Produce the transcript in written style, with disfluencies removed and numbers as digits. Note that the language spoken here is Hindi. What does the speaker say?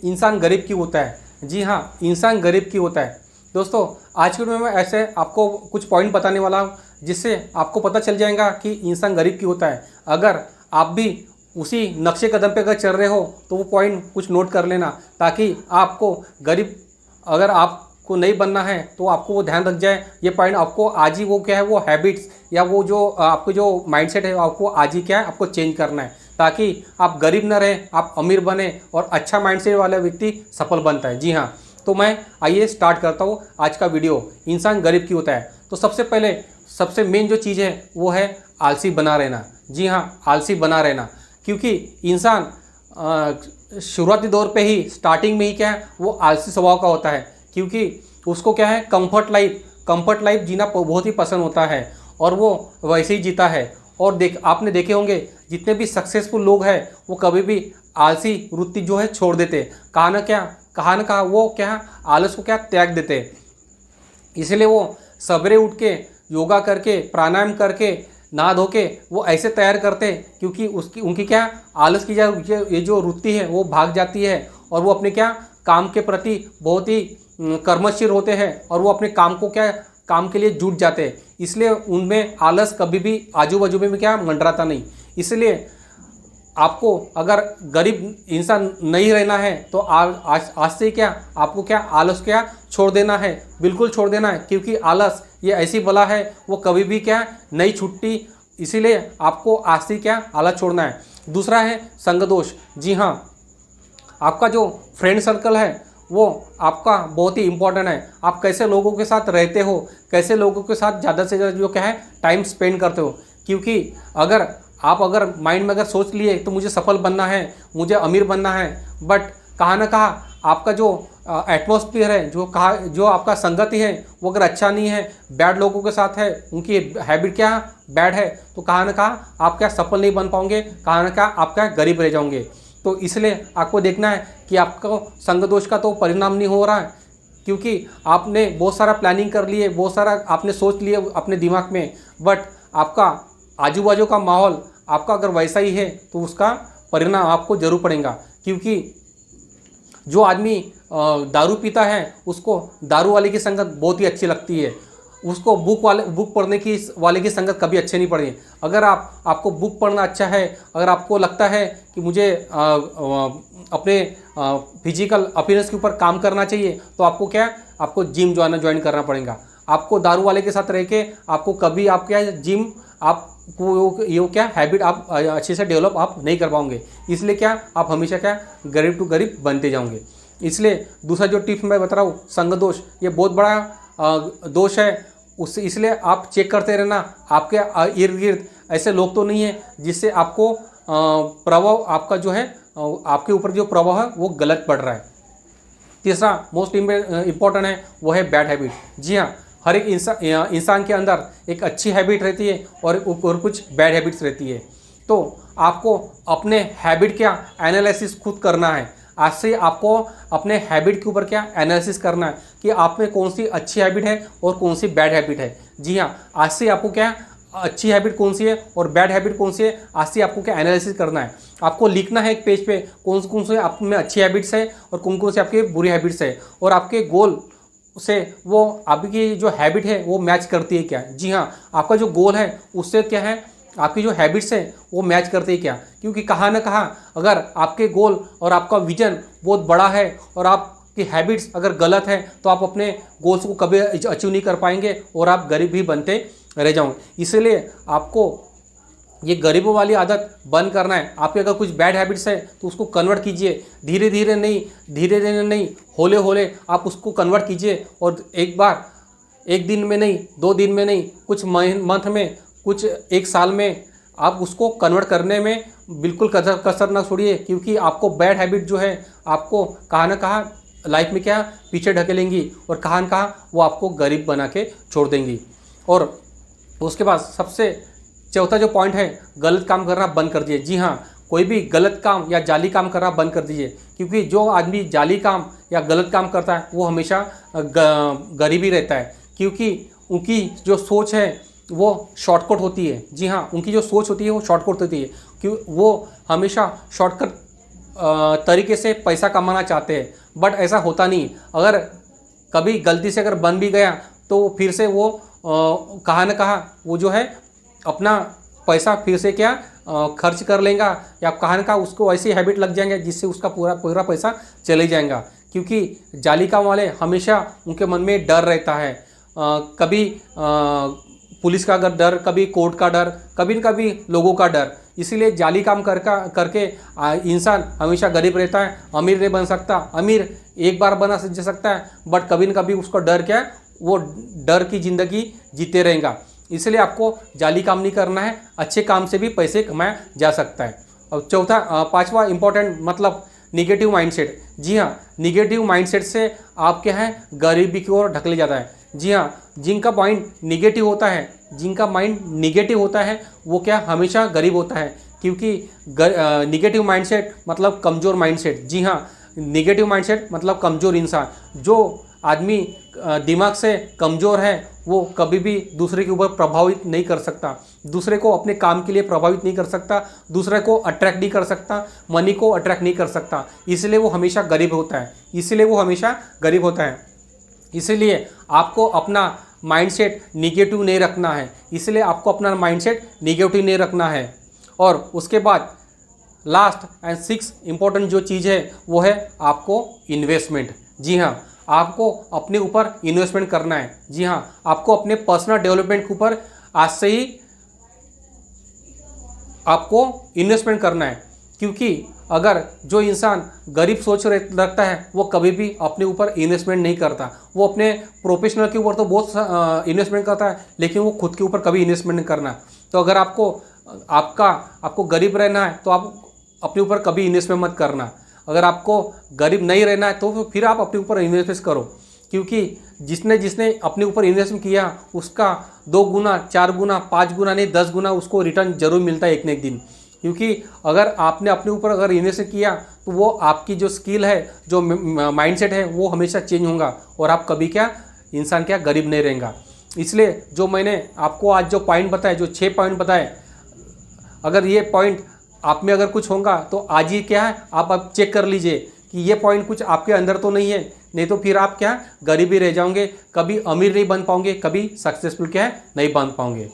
इंसान गरीब क्यों होता है? जी हाँ, इंसान गरीब क्यों होता है। दोस्तों, आज की वीडियो में मैं ऐसे आपको कुछ पॉइंट बताने वाला हूँ जिससे आपको पता चल जाएगा कि इंसान गरीब क्यों होता है। अगर आप भी उसी नक्शे कदम पे अगर चल रहे हो तो वो पॉइंट कुछ नोट कर लेना, ताकि आपको गरीब अगर आपको नहीं बनना है तो आपको वो ध्यान रख जाए। ये पॉइंट आपको आज ही वो क्या है, वो हैबिट्स या वो जो आपको जो माइंडसेट है आपको आज ही क्या है, आपको चेंज करना है, ताकि आप गरीब न रहे, आप अमीर बने और अच्छा माइंडसेट वाला व्यक्ति सफल बनता है। जी हाँ, तो मैं आइए स्टार्ट करता हूँ आज का वीडियो, इंसान गरीब क्यों होता है। तो सबसे पहले सबसे मेन जो चीज़ है वो है आलसी बना रहना। जी हाँ, आलसी बना रहना, क्योंकि इंसान शुरुआती दौर पे ही स्टार्टिंग में ही क्या है, वो आलसी स्वभाव का होता है, क्योंकि उसको क्या है, कंफर्ट लाइफ जीना बहुत ही पसंद होता है और वो वैसे ही जीता है। और आपने देखे होंगे जितने भी सक्सेसफुल लोग हैं वो कभी भी आलसी वृत्ति जो है छोड़ देते, कहा न कहा वो क्या आलस को क्या त्याग देते। इसलिए वो सवेरे उठ के योगा करके प्राणायाम करके नहा धो के वो ऐसे तैयार करते, क्योंकि उनकी क्या आलस की ये जो वृत्ति है वो भाग जाती है और वो अपने क्या काम के प्रति बहुत ही कर्मशील होते हैं और वो अपने काम के लिए जुट जाते हैं। इसलिए उनमें आलस कभी भी आजू बाजू में क्या मंडराता नहीं। इसलिए आपको अगर गरीब इंसान नहीं रहना है तो आज से क्या आपको क्या आलस क्या छोड़ देना है, बिल्कुल छोड़ देना है, क्योंकि आलस ये ऐसी बला है वो कभी भी क्या नहीं छूटती। इसीलिए आपको आज से क्या आलस छोड़ना है। दूसरा है संग दोष। जी हाँ, आपका जो फ्रेंड सर्कल है वो आपका बहुत ही इम्पोर्टेंट है। आप कैसे लोगों के साथ रहते हो, कैसे लोगों के साथ ज़्यादा से ज़्यादा जो क्या है टाइम स्पेंड करते हो, क्योंकि अगर माइंड में अगर सोच लिए तो मुझे सफल बनना है, मुझे अमीर बनना है, बट कहा न कहा आपका जो एटमॉस्फेयर है, जो आपका संगति है वो अगर अच्छा नहीं है, बैड लोगों के साथ है, उनकी हैबिट क्या बैड है, तो कहा न कहा आप क्या सफल नहीं बन पाओगे, कहा न कहा आप क्या गरीब रह जाओगे। तो इसलिए आपको देखना है कि आपको संग दोष का तो परिणाम नहीं हो रहा है, क्योंकि आपने बहुत सारा प्लानिंग कर लिए, बहुत सारा आपने सोच लिए अपने दिमाग में, बट आपका आजू बाजू का माहौल आपका अगर वैसा ही है तो उसका परिणाम आपको जरूर पड़ेगा। क्योंकि जो आदमी दारू पीता है उसको दारू वाले की संगत बहुत ही अच्छी लगती है, उसको बुक पढ़ने की वाले की संगत कभी अच्छे नहीं पड़ेगी। अगर आपको बुक पढ़ना अच्छा है, अगर आपको लगता है कि मुझे अपने फिजिकल अपीयरेंस के ऊपर काम करना चाहिए, तो आपको जिम ज्वाइन करना पड़ेगा। आपको दारू वाले के साथ रह के आपको कभी आप क्या जिम आपको ये क्या हैबिट आप अच्छे से डेवलप आप नहीं कर पाओगे। इसलिए क्या आप हमेशा क्या गरीब टू गरीब बनते जाओगे। इसलिए दूसरा जो टिप्स मैं बता रहा हूँ, संग दोष, ये बहुत बड़ा दोष है। उससे इसलिए आप चेक करते रहना आपके इर्द गिर्द ऐसे लोग तो नहीं है जिससे आपको प्रभाव आपका जो है आपके ऊपर जो प्रभाव है वो गलत पड़ रहा है। तीसरा मोस्ट इम्पोर्टेंट है वो है बैड हैबिट। जी हाँ, हर एक इंसान के अंदर एक अच्छी हैबिट रहती है और कुछ बैड हैबिट्स रहती है। तो आपको अपने हैबिट क्या एनालिसिस खुद करना है। आज से आपको अपने हैबिट के ऊपर क्या एनालिसिस करना है कि आप में कौन सी अच्छी हैबिट है और कौन सी बैड हैबिट है। जी हाँ, आज से आपको क्या अच्छी हैबिट कौन सी है और बैड हैबिट कौन सी है, आज से आपको क्या एनालिसिस करना है। आपको लिखना है एक पेज पे कौन से आप में अच्छी हैबिट्स है और कौन से आपके बुरी हैबिट्स है, और आपके गोल से वो आपकी जो हैबिट है वो मैच करती है क्या। जी हाँ, आपका जो गोल है उससे क्या है आपकी जो हैबिट्स है वो मैच करती है क्या। क्योंकि कहा न कहा अगर आपके गोल और आपका विजन बहुत बड़ा है और आपकी हैबिट्स अगर गलत है तो आप अपने गोल्स को कभी अचीव नहीं कर पाएंगे और आप गरीब भी बनते रह जाओगे। इसलिए आपको ये गरीबों वाली आदत बंद करना है। आपके अगर कुछ बैड हैबिट्स है तो उसको कन्वर्ट कीजिए, धीरे धीरे नहीं होले होले आप उसको कन्वर्ट कीजिए। और एक दिन में नहीं, 2 दिन में नहीं, कुछ मंथ में, कुछ 1 साल में आप उसको कन्वर्ट करने में बिल्कुल कसर ना छोड़िए। क्योंकि आपको बैड हैबिट जो है आपको कहा न कहा लाइफ में क्या पीछे ढकेलेंगी और कहा न कहा वो आपको गरीब बना के छोड़ देंगी। और उसके बाद सबसे चौथा जो पॉइंट है, गलत काम करना बंद कर दीजिए। जी हाँ, कोई भी गलत काम या जाली काम करना बंद कर दीजिए, क्योंकि जो आदमी जाली काम या गलत काम करता है वो हमेशा गरीब ही रहता है। क्योंकि उनकी जो सोच है वो शॉर्टकट होती है। जी हाँ, उनकी जो सोच होती है वो शॉर्टकट होती है, क्यों वो हमेशा शॉर्टकट तरीके से पैसा कमाना चाहते हैं, बट ऐसा होता नहीं। अगर कभी गलती से अगर बन भी गया तो फिर से वो कहाँ न कहाँ वो जो है अपना पैसा फिर से क्या खर्च कर लेगा, या कहाँ न कहाँ उसको ऐसी हैबिट लग जाएंगे जिससे उसका पूरा पैसा चले जाएगा। क्योंकि जाली काम वाले हमेशा उनके मन में डर रहता है, कभी पुलिस का डर, कभी कोर्ट का डर, कभी न कभी लोगों का डर। इसीलिए जाली काम करके इंसान हमेशा गरीब रहता है, अमीर नहीं बन सकता। अमीर एक बार बना जा सकता है, बट कभी न कभी उसका डर क्या है, वो डर की ज़िंदगी जीते रहेगा। इसलिए आपको जाली काम नहीं करना है, अच्छे काम से भी पैसे कमाया जा सकता है। अब चौथा पांचवा इंपॉर्टेंट मतलब निगेटिव माइंडसेट। जी हाँ, निगेटिव माइंडसेट से आप क्या है गरीबी की ओर ढकेले जाता है। जी हाँ, जिनका माइंड निगेटिव होता है, जिनका माइंड निगेटिव होता है वो क्या हमेशा गरीब होता है, क्योंकि निगेटिव माइंडसेट मतलब कमज़ोर माइंडसेट। जी हाँ, निगेटिव माइंडसेट मतलब कमज़ोर इंसान। जो आदमी दिमाग से कमज़ोर है वो कभी भी दूसरे के ऊपर प्रभावित नहीं कर सकता, दूसरे को अपने काम के लिए प्रभावित नहीं कर सकता, दूसरे को अट्रैक्ट नहीं कर सकता, मनी को अट्रैक्ट नहीं कर सकता। इसलिए वो हमेशा गरीब होता है, इसलिए वो हमेशा गरीब होता है। इसलिए आपको अपना माइंडसेट निगेटिव नहीं रखना है, इसलिए आपको अपना माइंडसेट निगेटिव नहीं रखना है। और उसके बाद लास्ट एंड सिक्स इम्पोर्टेंट जो चीज़ है वो है आपको इन्वेस्टमेंट। जी हाँ, आपको अपने ऊपर इन्वेस्टमेंट करना है। जी हाँ, आपको अपने पर्सनल डेवलपमेंट के ऊपर आज से ही आपको इन्वेस्टमेंट करना है। क्योंकि अगर जो इंसान गरीब सोच रखता है वो कभी भी अपने ऊपर इन्वेस्टमेंट नहीं करता। वो अपने प्रोफेशनल के ऊपर तो बहुत इन्वेस्टमेंट करता है, लेकिन वो खुद के ऊपर कभी इन्वेस्टमेंट नहीं करना। तो अगर आपको गरीब रहना है तो आप अपने ऊपर कभी इन्वेस्टमेंट मत करना। अगर आपको गरीब नहीं रहना है तो फिर आप अपने ऊपर इन्वेस्टमेंट करो, क्योंकि जिसने अपने ऊपर इन्वेस्टमेंट किया उसका 2 गुना 4 गुना 5 गुना नहीं 10 गुना उसको रिटर्न जरूर मिलता है एक न एक दिन। क्योंकि अगर आपने अपने ऊपर अगर इन्वेस्ट किया तो वो आपकी जो स्किल है, जो माइंडसेट है वो हमेशा चेंज होगा और आप कभी क्या इंसान क्या गरीब नहीं रहेगा। इसलिए जो मैंने आपको आज जो पॉइंट बताए, जो 6 पॉइंट बताए, अगर ये पॉइंट आप में अगर कुछ होगा तो आज ही क्या है आप चेक कर लीजिए कि ये पॉइंट कुछ आपके अंदर तो नहीं है, नहीं तो फिर आप क्या गरीब ही रह जाओगे, कभी अमीर नहीं बन पाओगे, कभी सक्सेसफुल क्या है नहीं बन पाओगे।